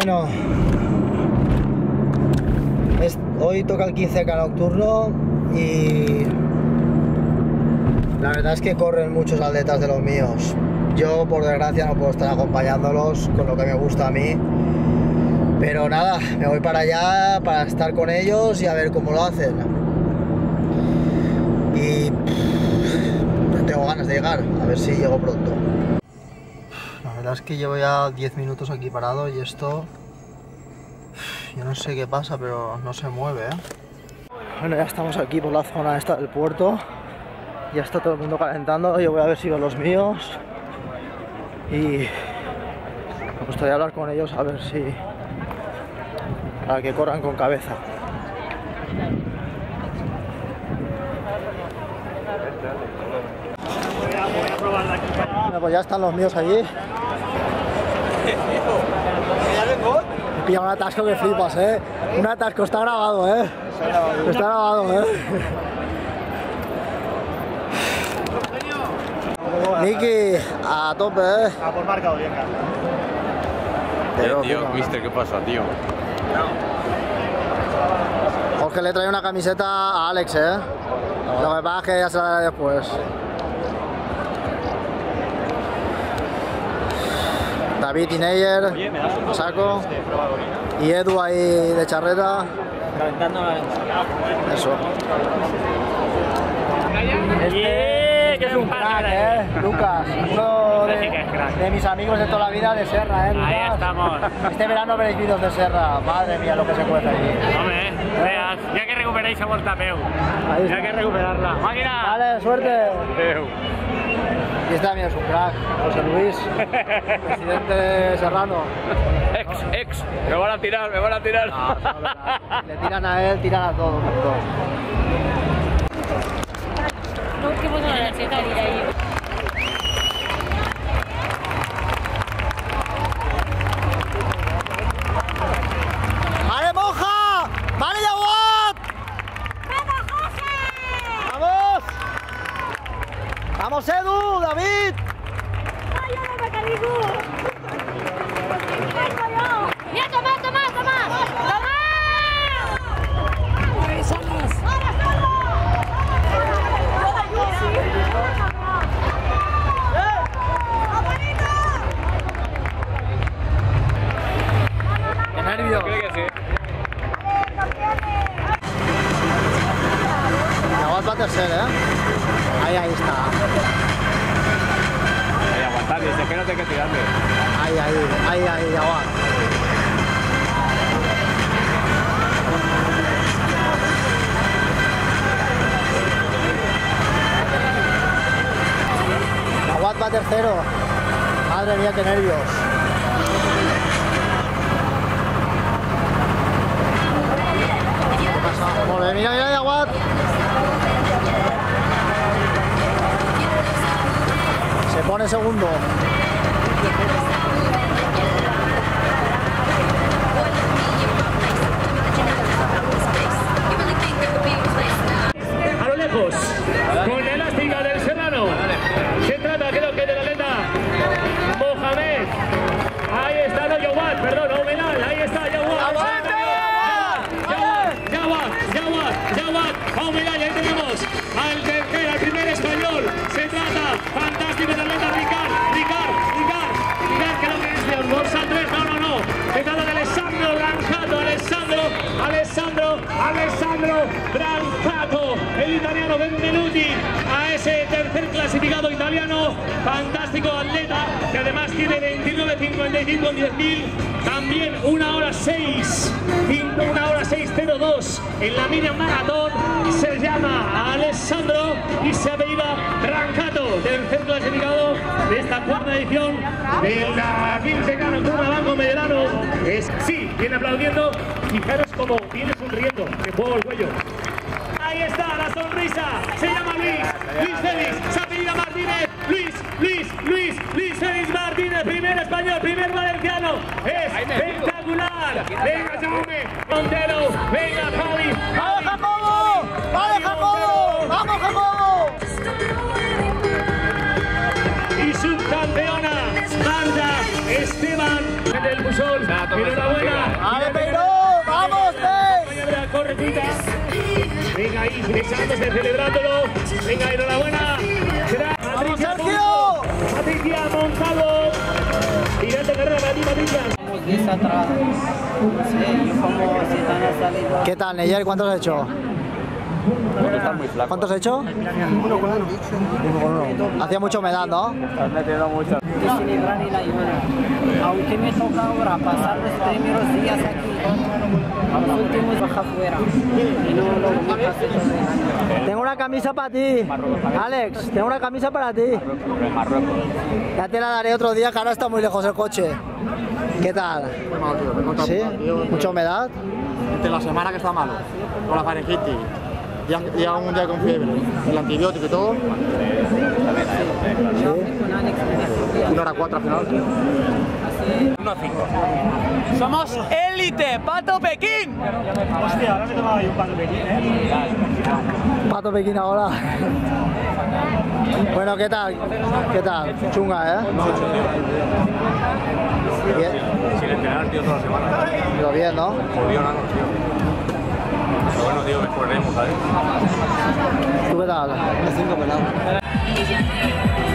Bueno, hoy toca el 15K nocturno y la verdad es que corren muchos atletas de los míos. Yo, por desgracia, no puedo estar acompañándolos con lo que me gusta a mí. Pero nada, me voy para allá para estar con ellos y a ver cómo lo hacen. Y tengo ganas de llegar, a ver si llego pronto. La verdad es que llevo ya 10 minutos aquí parado y esto... Yo no sé qué pasa, pero no se mueve, ¿eh? Bueno, ya estamos aquí por la zona esta del puerto. Ya está todo el mundo calentando. Yo voy a ver si veo los míos. Y me gustaría hablar con ellos a ver si... para que corran con cabeza. Bueno, pues ya están los míos allí. Me pilla un atasco que flipas, ¿eh? Un atasco, está grabado, ¿eh? Está grabado, ¿eh? Miki, a tope, ¿eh? A por marca Orienca. Tío, mister, ¿qué pasa, tío? Jorge le trae una camiseta a Alex, ¿eh? Lo que pasa es que ya se la daré después. David y Neyer, Saco y Edu ahí de charreta. Eso. Que es un crack, Lucas, uno de mis amigos de toda la vida de Serra, Lucas. Ahí estamos. Este verano veréis vídeos de Serra, madre mía lo que se cuece allí. Hombre, veas, ya que recuperéis a Voltapeu, ya que recuperarla. ¡Máquina! Vale, suerte. Adeu. Y este también es un crack, José Luis, presidente serrano. Ex, me van a tirar. No, le tiran a él, tiran a todo el mundo. No, que bueno, la chica ir ahí. ¡Vale, Monja! ¡Vale, Yaguat! ¡Vamos, José! ¡Vamos! ¡Vamos, Edu, David! ¡Ay, yo no me caligo! ¡Mira, toma! ¡Toma! ¡Regresamos! ¡Qué nervios! Creo que sí. Yaguat va tercer, ¿eh? Ahí está. Hay aguantar, dice que no te hay que tirarle. Ahí, Yaguat. Yaguat va tercero. Madre mía, qué nervios. ¿Qué pasa? Molt bé, mira, Yaguat. Se pone segundo. A lo lejos, con la elástica del Serrano. Se trata, creo que, del atleta Mohamed. Ahí está, no, Yaguat, perdón, Omenal. Ahí está, Yaguat. Omenal, ahí tenemos al tercer, al primer español. Se trata, fantástico, del atleta Ricard, creo que es de Dorsal 3, no. Se trata de Alessandro Brancato, Alessandro Brancato, el italiano. Benvenuti a ese tercer clasificado italiano, fantástico atleta que además tiene 29.55 en 10.000, también 1 hora 6:02 en la media maratón. Se llama Alessandro y se apellida Brancato, tercer clasificado de esta cuarta edición de la 15K nocturna Banco Medelano. Sí, viene aplaudiendo. Fijaros cómo viene sonriendo, que juego el cuello. Ahí está la sonrisa, se llama Luis Félix, se apellida Martínez, Luis Félix Martínez, primer español, primer valenciano, es espectacular. Venga, Jaume Montero, venga, Javi. ¡Vale, Jacobo! ¡Vamos, Jacobo! Y subcampeona, Marta Esteban Iván, gente del Pusol, enhorabuena. ¡Ale, Peiró! ¡Vamos, Pei! Correcita. Venga ahí, echándose, celebrándolo. Venga, enhorabuena. ¡Vamos, Sergio! Patricia Montalvo. Tirante carrera para ti, Patricia. Estamos 10 atrás. Sí, y como si están a salida. ¿Qué tal, Neyer? ¿Cuántos has hecho? Estás muy flaco. ¿Cuántos has hecho? 1 con 1. Hacía mucha humedad, ¿no? Has metido mucho. De celebrar el ayuno. Aunque me toca ahora pasar los primeros días aquí, los últimos baja afuera. Y no lo me pasé todo el año. Tengo una camisa para ti. Alex, tengo una camisa para ti. Marruecos. Ya te la daré otro día, que ahora está muy lejos el coche. ¿Qué tal? Muy malo, tío. Me he encontrado ¿Sí? tío. ¿Mucha humedad? Entre la semana que está malo, con la faringitis, ya un día con fiebre, el antibiótico y todo, Con Alex me decía, 1 hora 4 al final. Somos élite, Pato Pekín. Hostia, ahora me tomaba yo un pato pequeño, Pato Pekín ahora. Bueno, ¿qué tal? ¿Qué tal? Chunga, ¿eh? Bien. Sin entrenar, tío, toda la semana. Pero bien, ¿no? Jodido, nada, tío. Pero bueno, tío, mejoraremos, ¿sabes? ¿Tú qué tal?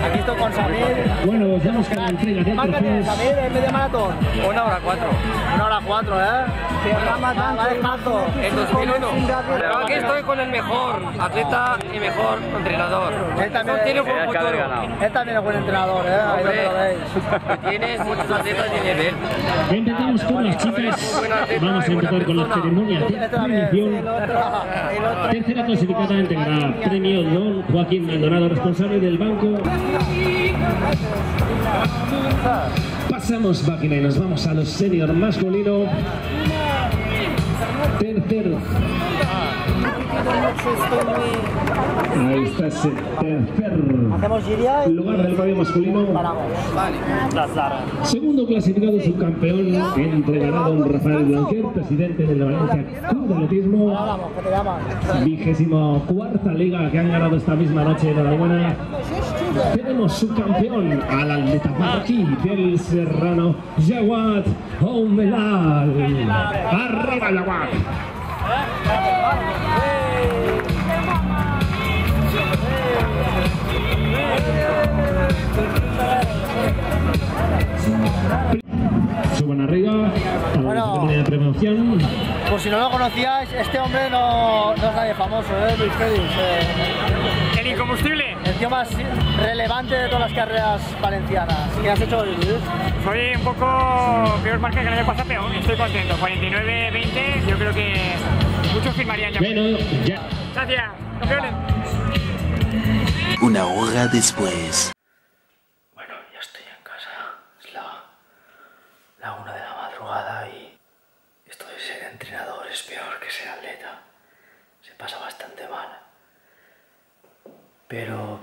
Aquí estoy con Samir. Bueno, vamos con la entrega de Márcate, trofeos. Samir, en media maratón. 1 hora 4. 1 hora 4, ¿eh? Va despacio. En 2001. Pero aquí estoy con el mejor atleta y mejor entrenador. Él también, Tiene un buen Tenías que haber futuro. ganado. él también es buen entrenador, ¿eh? Ahí donde lo veis. Tienes muchos atletas de nivel. Empezamos con las chicas. Vamos a empezar con la ceremonia de Este también. premiación. El otro. Tercera clasificada entregará premio Don Joaquín Maldonado, responsable del banco. Pasamos máquina y nos vamos a los senior masculino. Tercero. Ahí está ese tercer Hacemos giria y lugar del radio masculino. paramos. Segundo clasificado subcampeón entregará a don Rafael Blanquer, presidente de la Valencia Club de Atletismo. Vamos, que te llaman. 24ª liga que han ganado esta misma noche. Enhorabuena. Tenemos subcampeón al atleta marroquí del Serrano, Jawad Oumelal. ¡Arriba, Jawad! Suban arriba para la Bueno. ceremonia de premiación. Por si no lo conocíais, este hombre no es nadie famoso, ¿eh? Luis Félix. El incombustible. El tío más relevante de todas las carreras valencianas. ¿Qué has hecho hoy, Luis? Soy un poco peor marca que el año pasado, pero estoy contento. 49-20, yo creo que muchos firmarían ya. Bueno, ya. Gracias, campeones. Una hora después. Bueno, ya estoy en casa. Es la 1 de la madrugada y esto de ser entrenador es peor que ser atleta. Se pasa bastante mal. Pero,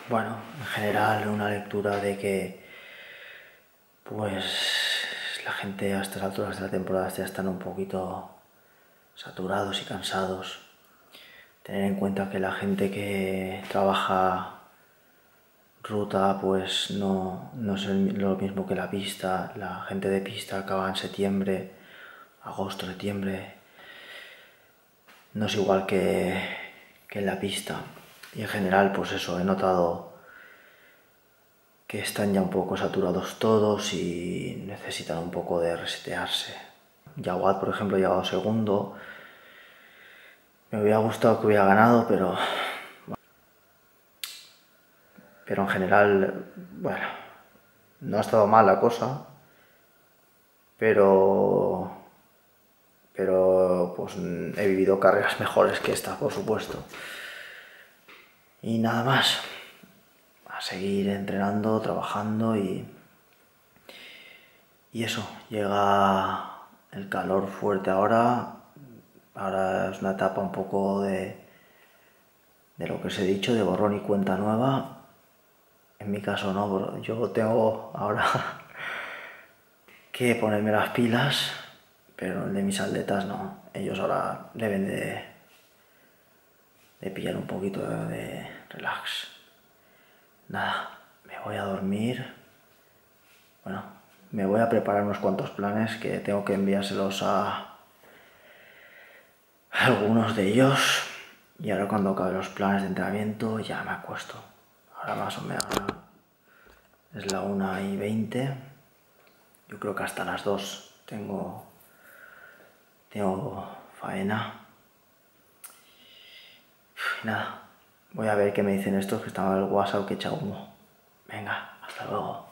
bueno, en general una lectura de que pues la gente a estas alturas de la temporada ya están un poquito saturados y cansados. Tener en cuenta que la gente que trabaja ruta pues no es lo mismo que la pista. La gente de pista acaba en septiembre, agosto, septiembre. No es igual que en la pista. Y en general pues eso, he notado que están ya un poco saturados todos y necesitan un poco de resetearse. Jawad, por ejemplo, ha llegado segundo. Me hubiera gustado que hubiera ganado, pero en general, bueno, no ha estado mal la cosa, pero pues he vivido carreras mejores que esta, por supuesto. Y nada más, a seguir entrenando, trabajando y eso, llega el calor fuerte ahora. Ahora es una etapa un poco de lo que os he dicho, de borrón y cuenta nueva. En mi caso no, yo tengo ahora que ponerme las pilas, pero el de mis atletas no. Ellos ahora deben de pillar un poquito de relax. Nada, me voy a dormir. Bueno, me voy a preparar unos cuantos planes que tengo que enviárselos a algunos de ellos. Y ahora cuando acabe los planes de entrenamiento ya me acuesto. Ahora más o menos es la 1:20. Yo creo que hasta las 2 tengo faena. Y nada, voy a ver qué me dicen estos que estaban en el WhatsApp que echa humo. Venga, hasta luego.